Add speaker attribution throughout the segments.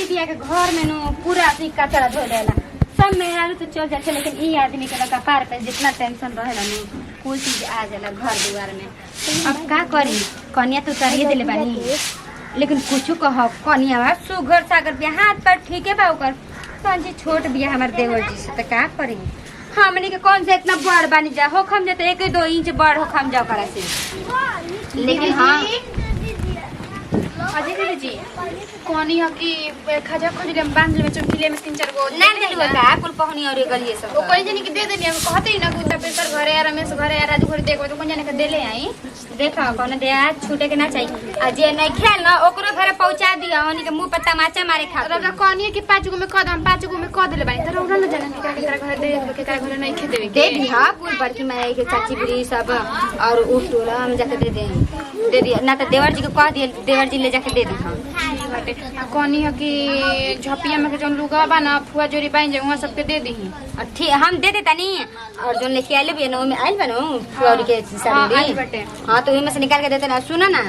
Speaker 1: बिया के घर में नो पूरा अथी कचरा धो देला सब मेहरारू तो चल जाते लेकिन ई आदमी के लगा पार पे जितना टेंशन रहेला नो कोई चीज आ जाला घर दुआर में। अब का करी कन्या तो उतारिए देले बानी लेकिन कुछ कह कन्या बा सुगर सागर बिया हाथ पर ठीक है बा ओकर तंजी छोट बिया हमर देवर जी से त का करी हमनी के कौन से इतना बड़ बानी जा हो खम जाते 1-2 इंच बड़ हो खम जाओ करा से लेकिन हां
Speaker 2: अजय दीदी जी कोनी हो कि खजा खोजले हम बांध लेबे चुटकिले में 3-4 गो
Speaker 1: ना देलु का कुल पहनी और गलिए सब
Speaker 2: ओ कोई जनी के दे देनी हम कहते ही ना गुंडा पेपर घरे आ रमेश घरे आ राजू घरे देखो तो कोन जने के देले आई
Speaker 1: देखा कौन दे आज छूटे के ना चाहिए आ जे नहीं खेल ना ओकरो घरे पहुंचा दिया ओनी के मुंह पर तमाचा मारे खा
Speaker 2: रौदा कोनी कि 5 गो में कदम 5 गो में क देले बानी त रौदा न जाने के घरे दे के घरे नहीं खे देवे
Speaker 1: दे दी हां कुल बड़की माई के चाची बुरी सब और उठ टोला हम जाके दे दिया ना तो देवर जी को कह दिए देवर जी ले जाके दे दी हां
Speaker 2: बाटे कोनी हो कि झपिया में के जोन लुगा बा ना फुआ जोरी बाइन जे वहां सबके दे दी
Speaker 1: ठीक हम दे देता नहीं और जो लेके आले भी ना में आइल बनो फुआ के साड़ी हां तो इनमें से निकाल के देते ना सुना ना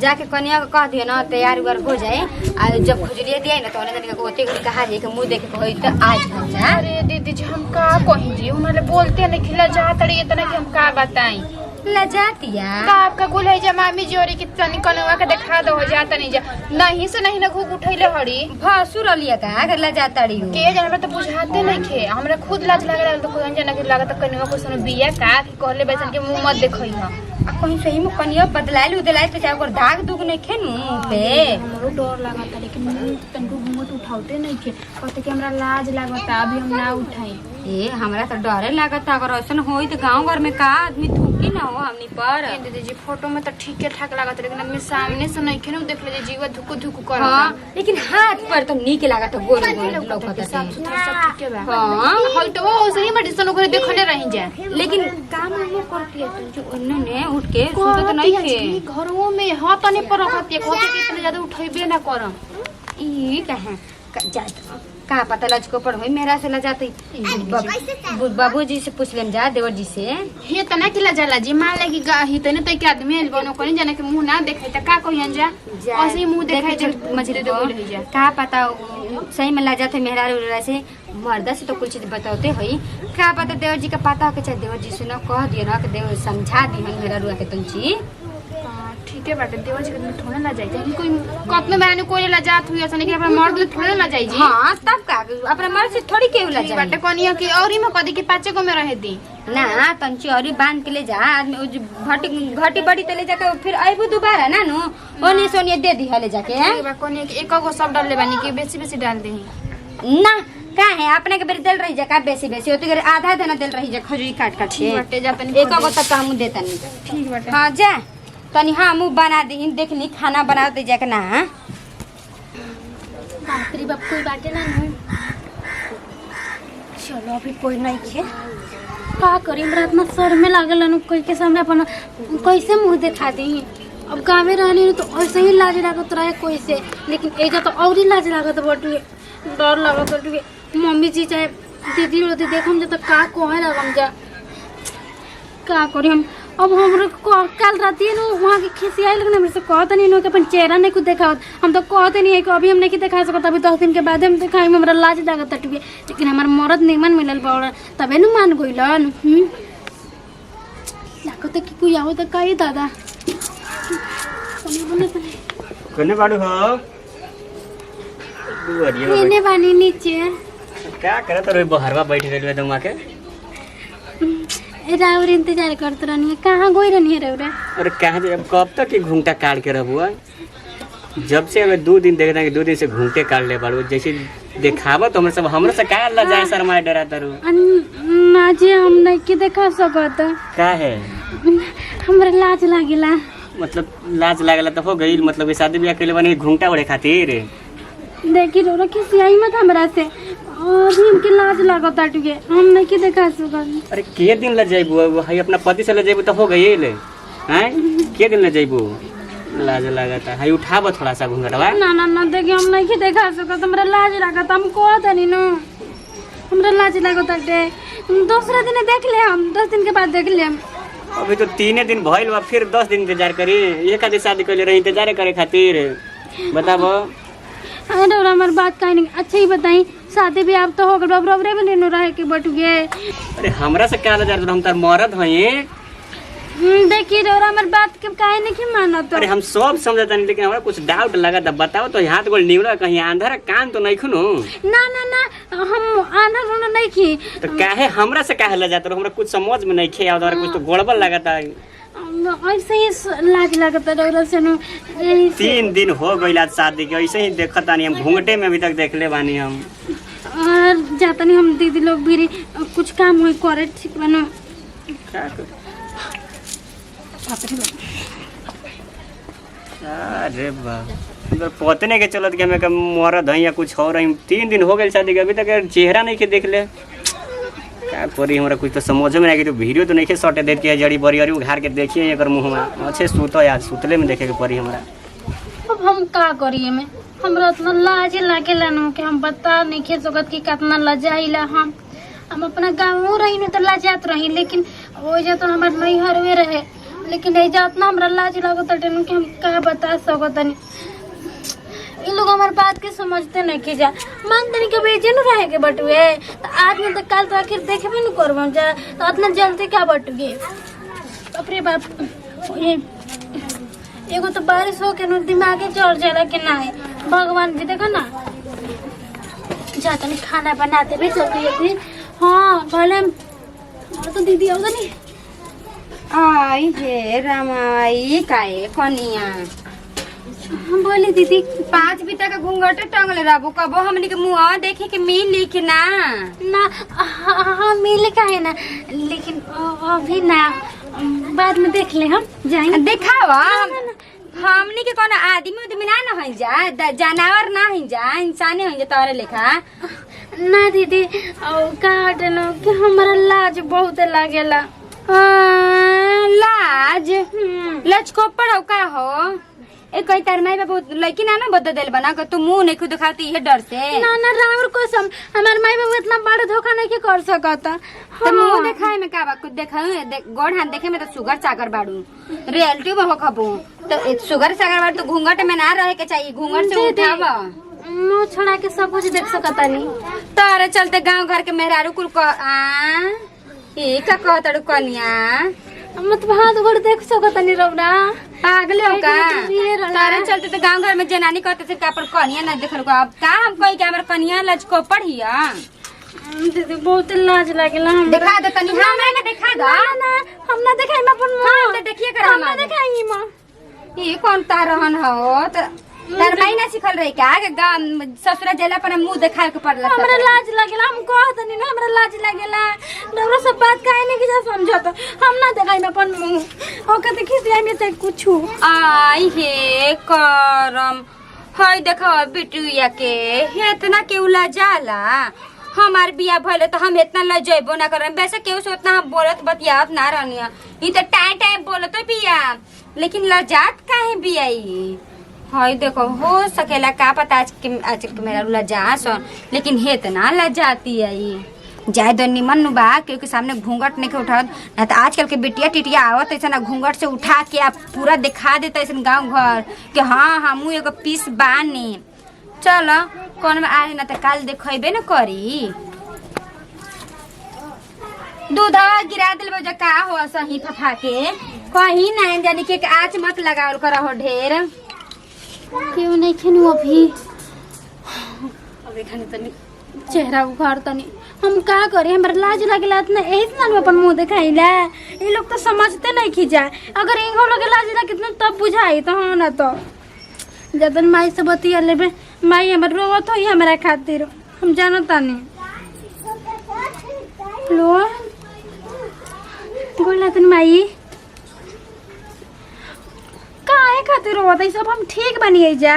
Speaker 1: जाके कन्या को कह दियो ना तैयार उगर हो जाए और जब खुजलिए दिए ना तो उन्हें को होते हुए कहा जे के मुंह देख के होई तो आज हम जा
Speaker 2: अरे दीदी जी हम का कहि जी उन्हें बोलते नहीं खिला जा तड़ी इतना कि हम का बताएं
Speaker 1: लजातिया
Speaker 2: का आपका गुल है जा मामी जोरी कि तनी कनवा के दिखा दो हो जाता नहीं जा नहीं से नहीं ना घुक उठैले हड़ी
Speaker 1: भसुर लिया का अगर लजातड़ी हो
Speaker 2: के जाने तो बुझाते नहीं खे हमरा खुद लाज लागे तो कोई जाने के लागत कनवा को सुन बिया का कि कहले बैसन के मुंह मत देखई ह
Speaker 1: कहीं सही में कनिया बदलाइल उदलाइल तो चाहे ओकर दाग दुग नहीं खेनु पे
Speaker 2: हमरो डर लागता लेकिन तनको घूमत उठाउते नहीं खे कहते कि हमरा लाज लागता अभी हम ना उठाई
Speaker 1: ए हमरा तो डरे लागता अगर ऐसन होई तो गांव घर में का आदमी थूकी ना हो हमनी पर
Speaker 2: दीदी जी फोटो में तो ठीक ठाक लागत लेकिन आदमी सामने से नहीं खेनु देख ले जीवा धुकु धुकु कर
Speaker 1: हां लेकिन हाथ पर तो नीक लागत गोल गोल लौकत
Speaker 2: साफ सुथरा सब ठीक है बा
Speaker 1: हां
Speaker 2: हल तो वो सही में डिसन ओकरे देखले रही जा
Speaker 1: लेकिन काम हम करती है जो उन्होंने उठ के सुतो तो नहीं के
Speaker 2: घरों में हां तने पर रखती है कहते कि इतने ज्यादा उठेबे ना करम
Speaker 1: ई कहां का पता लजको पर होई मेरा से लजाती बाबूजी से पूछ लेम जा देवर जी से
Speaker 2: हे तना किला जाला जी मान लगी गाही तने तई के आदमी एल बनो कोनी जाने के मुंह ना देखे त का कहियन जा ऐसे मुंह देखे जे मछली दे बोल जा
Speaker 1: का पता सही में लजाते मेहरारू से मर्दा से तो कुछ चीज बताते होई का पता देवर जी का पता हो के चाहे देवर जी से ना कह दियो ना कि देवर समझा दी हम मेहरारू के तुमची
Speaker 2: ठीक है बाटे देवर जी के थोड़ा ना जाई जाए कोई कप में मैंने कोई ला जात हुई ऐसा नहीं कि अपना मर्द ले थोड़ा ना जाई जी
Speaker 1: हां तब का अपना मर्द से थोड़ी केहू ला जाई
Speaker 2: बाटे कोनिया की औरी में कदी के पाचे को में रहे दी
Speaker 1: ना तंची औरी बांध के ले जा आदमी घटी बड़ी ते ले जाके फिर आइबू दोबारा ना नो ओनी सोनी दे दी हले जाके
Speaker 2: बा कोनिया के एक गो सब डाल ले बानी कि बेसी बेसी डाल देही
Speaker 1: ना का है अपने के बेर दिल रही जा का बेसी बेसी होती करे आधा देना दिल रही जा खजूरी काट काट के
Speaker 2: बाटे जा तनी
Speaker 1: एक गो तक हम देता नहीं
Speaker 2: ठीक बाटे
Speaker 1: हां जा तनी हाँ मुँह बना दी देख ली खाना बना दे जाके ना
Speaker 2: बापरी बाप कोई बाटे ना
Speaker 1: चलो अभी कोई नहीं है
Speaker 3: का करी रात में सर में लागल न कोई के सामने अपन कैसे मुंह दिखा दी अब गाँव में रहनी तो ऐसे ही लाज लागत रहे कोई से लेकिन एजा तो और ही लाज लागत बटुए डर लागत बटुए मम्मी जी चाहे दीदी रोती देखम जा तो का कहे लगम जा का करी हम अब हमरो कल रात न वहाँ के खिसियाई लगने मेरे से कहते नहीं कि अपन चेहरा नहीं कुछ देखा हम तो कहते नहीं है कि अभी हम नहीं दिखा सकते अभी 10 दिन के बाद हम दिखाई में हमारा लाज लागत टुए लेकिन हमार मरद निमन मिलल बड़ा तबे न मान गइलन लागत कि कोई आओ तो कही दादा
Speaker 4: कने बाड़ू हो
Speaker 3: एने बानी नीचे
Speaker 4: क्या करे तो बहरवा बैठ गइल तुम आके
Speaker 3: राउर इंतजार करते रहनी कहाँ गई रहनी है रौरा
Speaker 4: अरे कहाँ अब कब तक घूंटा काट के रहबुआ जब से हमें 2 दिन देखना कि 2 दिन से घूंटे काट ले बाड़ू जैसे दिखावा तो हमरा से का ला जाए शर्मा डरा तारू
Speaker 3: ना जी हम नहीं के देखा सकत
Speaker 4: का है
Speaker 3: हमरा लाज लागेला
Speaker 4: मतलब लाज लागला तो हो गई मतलब शादी ब्याह के लिए बनी घूंटा ओढ़े खातिर
Speaker 3: देखी रौरा खिसियाई मत हमरा से अभी हमके लाज लागत टुके हम नहीं के देखा सकत
Speaker 4: अरे के दिन ला जाइबू है अपना पति से ला जाइबू तो हो गई ले हैं के दिन ला जाइबू लाज लागता है उठाबो थोड़ा सा घूंघटवा
Speaker 3: ना ना ना देखिए हम नहीं के देखा सकत हमरा लाज लागत हम कहत नहीं न हमरा लाज लागत टे दूसरा दिन देख ले हम 10 दिन के बाद देख ले
Speaker 4: अभी तो 3 दिन भइल बा फिर 10 दिन इंतजार करी एक आदि शादी कर ले रही इंतजार करे खातिर बताबो
Speaker 3: अरे रउरा हमार बात काहे नहीं अच्छा ही बताई शादी भी आप तो हो गए बराबरे भी नहीं रहे के बटुए।
Speaker 4: अरे हमरा से क्या लजा हम तार मरद हई।
Speaker 3: देखिए रउरा हमार बात के काहे नहीं मानत।
Speaker 4: अरे हम सब समझता नहीं लेकिन हमरा कुछ डाउट लगा था। बताओ तो हाथ गोल निवड़ा कहीं आंधर कान तो नहीं खुनो।
Speaker 3: ना ना ना हम आना रोना नहीं की।
Speaker 4: तो काहे हमरा से काहे लजा तो हमरा कुछ समझ में नहीं खे और कुछ तो गड़बड़ लगा था।
Speaker 3: ऐसे ही लाज लगता रउरा से नु।
Speaker 4: 3 दिन हो गइल आज शादी के ऐसे ही देखता नहीं हम घूंघटे में अभी तक देखले बानी हम।
Speaker 3: और जाता नहीं हम दीदी लोग भी कुछ काम हुई करे ठीक बनो
Speaker 4: क्या कर अरे वाह पता नहीं के चलत कि हमें मरद है या कुछ हो रही। 3 दिन हो गए शादी के अभी तक चेहरा नहीं के देख ले। क्या करी हमरा कुछ तो समझ में नहीं कि तो वीडियो तो नहीं के सटे देती है जड़ी बड़ी अरी उघार के देखिए एक मुँह में अच्छे सूतो यार सुतले में देखे के पड़ी हमरा।
Speaker 3: अब हम का करिए में हमरा इतना लाज लागेला न कि हम बता नहीं खे सकत कि कितना लजाइला। हम अपना गाँव रही नहीं तो लाजात रही लेकिन वो जा तो हमारे नहीं हरवे रहे लेकिन नहीं जा उतना हमरा लाज लागत टेन कि हम का बता सकत नहीं। इन लोग हमारे बात के समझते नहीं कि जा मानते नहीं कि बेजे न रहे के बटुए तो आज में तो कल तो आखिर देखे भी नहीं करबो जा तो इतना जल्दी क्या बटुए। अपने बाप ये एगो तो बारिश हो के न दिमागे चढ़ जाला कि ना है भगवान जी देखो ना जा तनी खाना बनाते भी चलती है। हाँ भले तो दीदी आओ नहीं
Speaker 1: आई हे रामाई काहे कनिया
Speaker 3: हम बोली दीदी
Speaker 1: 5 बीता का घूंघट टंगले रहबो कबो हमनी के मुंह देखे के मिली कि ना
Speaker 3: ना हाँ मिले का है ना लेकिन अभी ना बाद में देख ले हम जाएंगे।
Speaker 1: देखावा हमनी के कोनो आदमी उदमी ना हो जा जानवर ना हो जा इंसाने हो जा तोरे लेखा
Speaker 3: ना दीदी का हटनो कि हमारा लाज बहुत लागेला।
Speaker 1: लाज लाज को पड़ो का हो ए कोई तार माई बाबू लड़की ना बदल देल बना तू मुंह नहीं खुद दिखाती है डर से।
Speaker 3: ना ना राम कसम हमार माई बाबू इतना बड़ा धोखा नहीं के कर सकता।
Speaker 1: तो मुंह दिखाए में का बा कुछ देखा गोड़ हाथ देखे में तो शुगर सागर बाड़ू रियलिटी में हो खबू तो शुगर सागर बाड़ू तो घूंघट में ना रहे के चाहिए घूंघट से उठावा
Speaker 3: मुंह छोड़ा के सब कुछ देख सकता नहीं।
Speaker 1: तारे चलते गांव घर के मेहरारू कुल का कहतड़ू कनिया
Speaker 3: मतलब हाथ गोड़ देख सकता नहीं रौना
Speaker 1: पागल हो का तारे चलते तो गांव घर में जनानी कहते थे का पर कनिया ना देखल को अब का हम कही के हमर कनिया लज को पढ़िया
Speaker 3: दीदी बहुत लाज लागेला। हम
Speaker 1: दिखा दे तनी हमरा के दिखा दो
Speaker 3: ना हम ना दिखाई में अपन मुंह
Speaker 1: तो देखिए कर
Speaker 3: हम ना दिखाई मां
Speaker 1: ये कौन तारहन हो तो तार माई ना सिखल रही का ससुरा जेला पर मुंह देखा के पड़ला
Speaker 3: हमरा लाज लागेला हम कहत नहीं ना हमरा लाज लागेला डोरा सब बात काहे नहीं कि जा समझत हम ना देखाई में अपन मुंह ओ कते खिसिया में ते कुछ
Speaker 1: आई हे करम हई देखो बिटुया के इतना के उला जाला हमार बिया भले तो हम इतना लजैबो ना करम वैसे केहू से उतना हम बोलत बतियात ना रहनिया ई तो टाइम टाइम बोलत बिया लेकिन लजात काहे बिया ई हई देखो हो सकेला का पता आज के मेरा लजा सन लेकिन हे इतना लजाती है ई जाए दो निमन बा क्योंकि सामने घूंघट नहीं के उठावत ना तो आजकल के बिटिया टिटिया आवत ऐसा ना घूंघट से उठा के आप पूरा दिखा देता ऐसा गाँव घर कि हाँ हमू एगो पीस बानी चलो कौन में आए ना तो काल देखेबे न करी दूधवा गिरा दिल बजा का हो सही फफा के कहीं ना जानी के आज मत लगावल करा हो ढेर
Speaker 3: क्यों नहीं खेनु अभी अबे खाने तनी चेहरा उखाड़ तनी हम का करे हमरा लाज लागेला इतना एही से अपन मुंह दिखाइला ये लोग तो समझते नहीं कि जाए अगर इहो लोग लाज ला कितना तब बुझाई तो हां ना तो जदन माई से बतिया लेबे माई हमर रोवत होई हमरा खातिर हम जानता नहीं लो गोला तन माई काहे खातिर रोवत है सब हम ठीक बनिए जा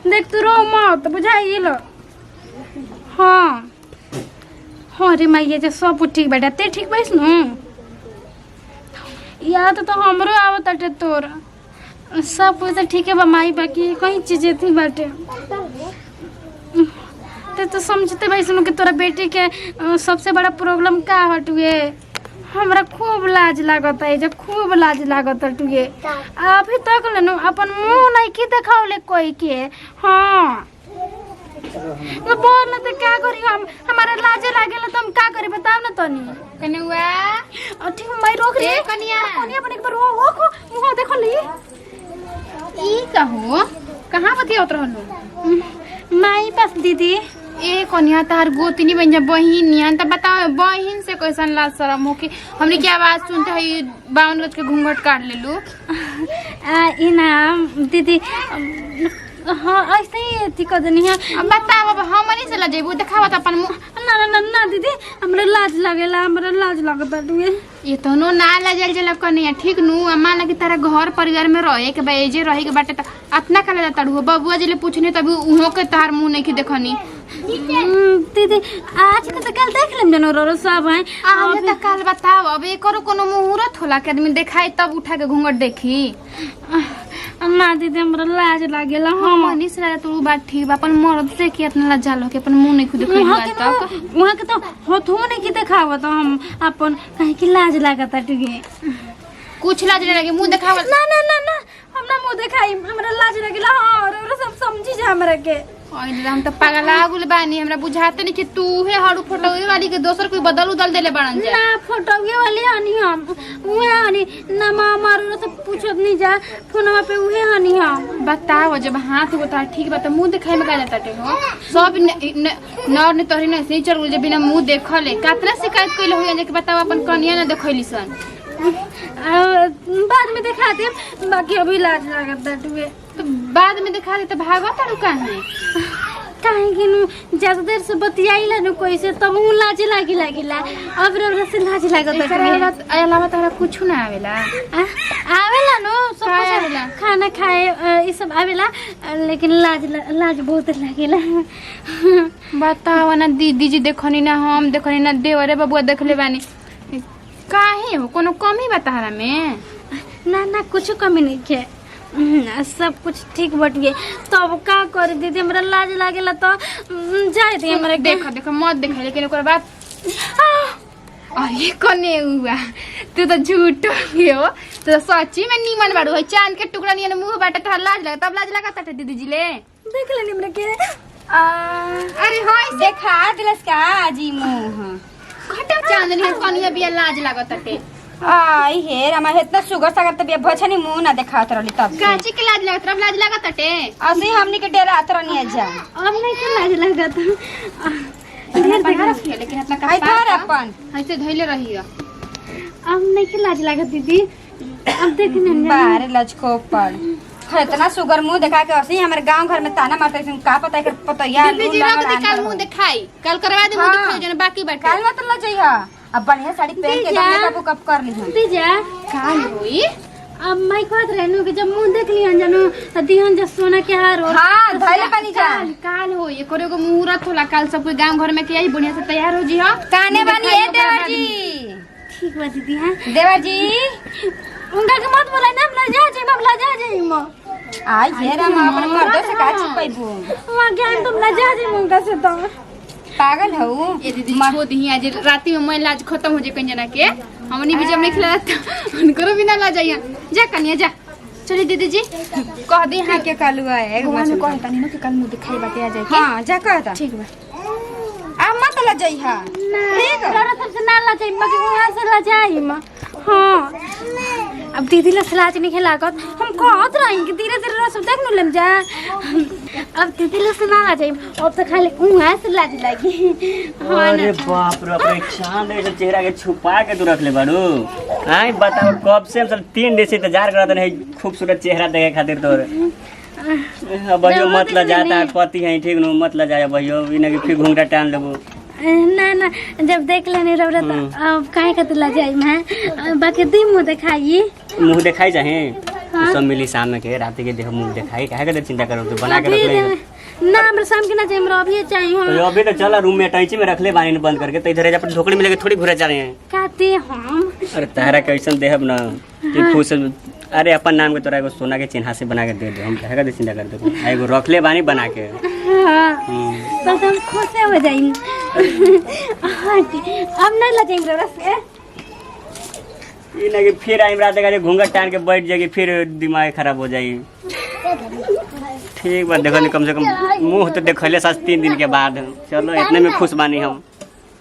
Speaker 3: देख तू रो मत बुझाई लो। हाँ हाँ रे माई जे सब ठीक बेटा ते ठीक बैस नु याद तो हमरो आवत अटे तोर सब कुछ ठीक है बा माई बाकी कई चीजें थी बाटे ते तो समझते भाई सुनो कि तोरा बेटी के सबसे बड़ा प्रॉब्लम का हटुए हमरा खूब लाज लागत है जब खूब लाज लागत हटुए अभी तक लेनु अपन मुंह नहीं की देखावले कोई के। हाँ तो बोल ना तो क्या करी हम हमारा लाजे लागेला तो हम का करी बताओ ना तनी
Speaker 2: कनुआ
Speaker 3: ठीक मैं रोक
Speaker 2: ए
Speaker 3: ले
Speaker 2: कनिया
Speaker 3: कनिया बने एक बार हो मुंह देखो ली
Speaker 2: ई कहो कहां बतियात रहलो
Speaker 3: माई पास दीदी
Speaker 2: ए कनिया तार गोतनी बन जा बहिन नियन त बताओ बहिन से कैसन लाज शरम हो कि हमने की आवाज सुनते है 52 गज के घूंघट काट लेलू
Speaker 3: इनाम दीदी हाँ ऐसे ही थी कदनी है
Speaker 2: अब बताओ अब हमनी से लजेबू देखावा त अपन मुंह
Speaker 3: ना ना ना ना दीदी हमरा लाज लगेला हमरा लाज लगता तुए
Speaker 2: ये तो नो ना लजल जल कनिया ठीक नु मान लगी तारा घर परिवार में रहे के बेजे रहे के बाटे त अतना कले जाता हो बबुआ जले पूछने तभी उहो के तार मुंह नहीं की देखनी
Speaker 3: दीदी आज के तो कल देख लेम जनो रो सब है
Speaker 2: आज त काल बताओ अब एकरो कोनो मुहूर्त होला के आदमी देखाई तब उठा के घूंघट देखी
Speaker 3: ना दीदी हमरा लाज लागेला
Speaker 2: हम मनीष राजा तू बात ठीक बा अपन मर्द से के इतना लज्जा के अपन मुंह नहीं खुद देखई तक
Speaker 3: वहां के तो होठो नहीं की देखावत हम अपन कहीं की लाज लागता टुगे
Speaker 2: कुछ लाज नहीं लगे मुंह देखावा
Speaker 3: ना ना ना ना हम ना मुंह देखाई हमरा लाज लागेला और सब समझी जा हमरा के
Speaker 2: ओइ हम त पागल लागल बानी हमरा बुझाते नहीं कि तू हे हड़ू फोटोए वाली के दोसर कोई बदल उदल देले बड़न जा
Speaker 3: ना फोटोए वाली हनी हम उहे हनी ना मारो सब पूछत नहीं जा फोनवा पे उहे हनी हम
Speaker 2: बताओ जब हाथ होता ठीक बा त मुंह देखाई में का जाता टे हो सब नौर ने तोहरी न से चल जे बिना मुंह देखले कतना शिकायत कइले हो जे कि बताओ अपन कनिया न देखैली सन
Speaker 3: बाद में दिखा दे बाकी अभी लाज लगता टुए
Speaker 2: तो बाद में दिखा दे त भागो तारू काहे
Speaker 3: काहे कि नु ज्यादा देर से बतियाइला नु कोई से तब उ लाज लागिला अब रे से लाज लागत
Speaker 2: एकरा अलावा तारा कुछ ना आवेला
Speaker 3: आवेला नु सब
Speaker 2: का
Speaker 3: कुछ
Speaker 2: आवेला?
Speaker 3: खाना खाए ई सब आवेला लेकिन लाज बहुत लागेला
Speaker 2: बताओ ना दीदी जी देखनी ना हम देखनी ना देवरे बबुआ देखले बानी काहे हो कोनो कमी बताहरा में
Speaker 3: ना ना कुछ कमी नहीं है सब कुछ ठीक बटिए तब का कर दीदी हमरा लाज लागेला तो जाए दे हमरा
Speaker 2: देखो देखो मत देखा लेकिन ओकर बाद अरे कने हुआ तू तो झूठ हो तो सच्ची में नीमन बाड़ू है चांद के टुकड़ा नियन मुंह बाटे तो लाज लगा तब लाज लगा ता दीदी जी ले
Speaker 3: देख लेनी हमरा के
Speaker 2: अरे हाय
Speaker 1: देखा दिलस का जी मुंह
Speaker 2: खटा चांदनी है कनिया बिया लाज लागत टे
Speaker 1: आई हेर हम इतना शुगर सागर तबिया भछनी मुंह ना देखात रहली तब से।
Speaker 2: काची के लाज लागत तब लाज लागत टे
Speaker 1: असि हमनी के डेरा आतरनी जा
Speaker 3: अब नहीं के लाज लागत
Speaker 2: लेकिन इतना का
Speaker 1: आई धर अपन
Speaker 2: ऐसे धइले रही
Speaker 3: अब नहीं के लाज लागत दीदी अब देख नहीं
Speaker 1: बाहर लचको पर इतना शुगर मुंह देखा के असि हमारे गांव घर में ताना मारते हैं का पता है पता यार
Speaker 2: दीदी जी रात कल मुंह दिखाई कल करवा दे मुंह दिखाई जने बाकी बैठे
Speaker 1: काल मत ल जइहा अब बढ़िया साड़ी पहन के दम में कप कर ली हम
Speaker 3: दीजा
Speaker 2: काल होई
Speaker 3: अब मैं कहत रहनु कि जब मुंह देख लिहन जानो त दिहन जे सोना के हार हो
Speaker 1: हां धइले पानी जा
Speaker 2: काल काल हो ये करे को मुहूर्त होला काल सब कोई गांव घर में के आई बढ़िया से तैयार हो जी हां
Speaker 1: काने बानी ए देवर जी
Speaker 3: ठीक बा दीदी हां
Speaker 1: देवर जी
Speaker 3: उनका के मत बोलाई ना हम ला जा जाई म
Speaker 1: आई हेर हम अपन मर्दो से का छिपैबू
Speaker 3: वहां ज्ञान तुम ला जा जाई उनका से तो
Speaker 1: पागल हऊ
Speaker 2: ये दीदी छोड़ दी आज राती में मैं लाज खत्म हो जे कन जना के हमनी भी जब नहीं खिला उनको भी ना ला जाइए जा कनिया जा चलिए दीदी जी कह दी हां
Speaker 1: के कालुआ है
Speaker 2: भगवान कह तानी न कि कल मुंह दिखाई बाटे आ जाए
Speaker 1: हां जा कहता
Speaker 2: ठीक बा
Speaker 1: आ मत ल जइहा
Speaker 3: ठीक है सबसे ना ला जाई मगर वहां से ला जाई म हां अब दीदी ला लाज नहीं खेलागत हम कहत रही कि धीरे धीरे सब देख न लेम जा अब दीदी ला से ना ला जाई अब तो खाली वहां से लाज लागी
Speaker 4: अरे बाप रे अपने चांद ऐसे चेहरा के छुपा के तू रख ले बाड़ू आई बताओ कब से हम सब 3 दिन से इंतजार करत रहे खूबसूरत चेहरा देखे खातिर तोर अब भैया मत ला जाता पति है ठीक नु मत ला जाए भैया इने के फिर घूंघटा टान लेबो
Speaker 3: ना ना जब देख लेने रौरा तो अब काहे खातिर ला जाई मैं बाकी दी मुंह दिखाई
Speaker 4: मुंह दिखाई चाहे सब मिली शाम में के रात के देखो मुंह दिखाई काहे के चिंता करो तू बना के रख ले
Speaker 3: ना हमरा शाम के ना चाहिए हमरा अभी चाहिए
Speaker 4: तो अभी तो चला रूम में टंची में रख ले बानी बंद करके तो इधर अपन ढोकड़ी में लेके थोड़ी घुरा जा रहे हैं
Speaker 3: काते हम
Speaker 4: अरे तारा कैसन देहब ना कि खुश अरे अपन नाम के तोरा एगो सोना के चिन्हा से बना के दे दे हम काहे के चिंता कर दे एगो रख ले बानी बना के
Speaker 3: तो हम खुश हो जाएंगे अब नहीं ला जाएंगे रस के
Speaker 4: ये ना कि फिर आई रात का घूंघट टान के बैठ जाएगी फिर दिमाग खराब हो जाएगी ठीक बा देखो कम से कम मुंह तो देखले साथ 3 दिन के बाद चलो इतने में खुश बानी हम।